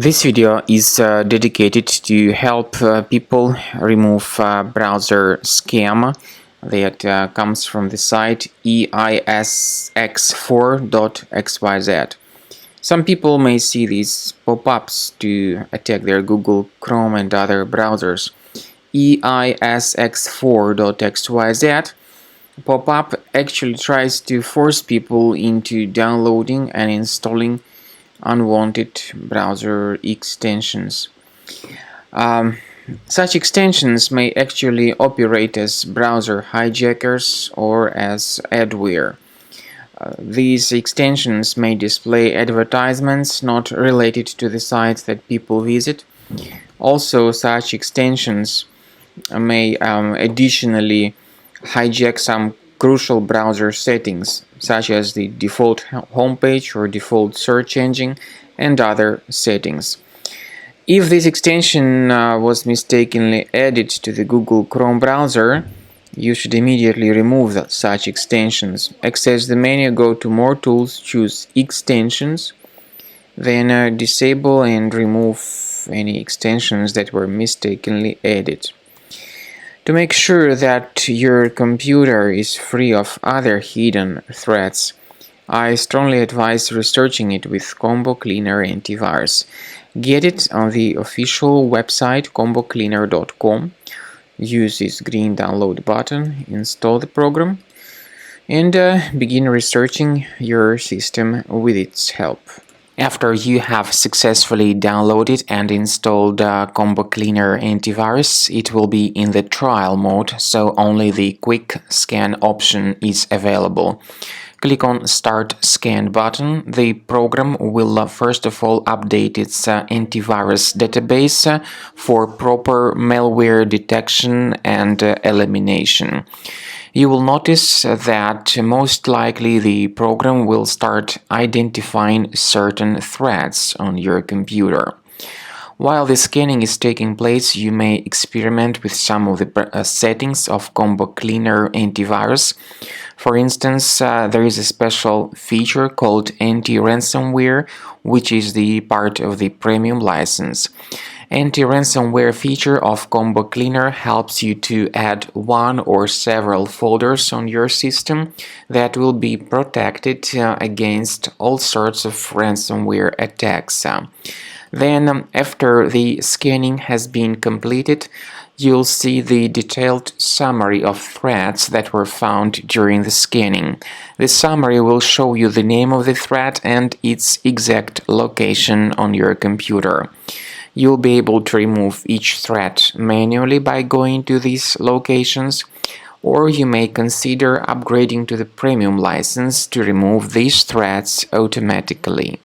This video is dedicated to help people remove browser scam that comes from the site Eisx4.xyz. Some people may see these pop-ups to attack their Google Chrome and other browsers. Eisx4.xyz pop-up actually tries to force people into downloading and installing unwanted browser extensions. Such extensions may actually operate as browser hijackers or as adware. These extensions may display advertisements not related to the sites that people visit. Also, such extensions may additionally hijack some crucial browser settings, such as the default homepage or default search engine and other settings. If this extension was mistakenly added to the Google Chrome browser, you should immediately remove such extensions. Access the menu, go to More Tools, choose Extensions, then disable and remove any extensions that were mistakenly added. To make sure that your computer is free of other hidden threats, I strongly advise researching it with Combo Cleaner Antivirus. Get it on the official website combocleaner.com. Use this green download button, install the program, and begin researching your system with its help. After you have successfully downloaded and installed Combo Cleaner Antivirus, it will be in the trial mode, so only the quick scan option is available. Click on Start Scan button. The program will first of all update its antivirus database for proper malware detection and elimination. You will notice that most likely the program will start identifying certain threats on your computer. While the scanning is taking place, you may experiment with some of the settings of Combo Cleaner Antivirus. For instance, there is a special feature called anti-ransomware, which is the part of the premium license. Anti-ransomware feature of Combo Cleaner helps you to add one or several folders on your system that will be protected against all sorts of ransomware attacks. Then, after the scanning has been completed, you'll see the detailed summary of threats that were found during the scanning. The summary will show you the name of the threat and its exact location on your computer. You'll be able to remove each threat manually by going to these locations, or you may consider upgrading to the premium license to remove these threats automatically.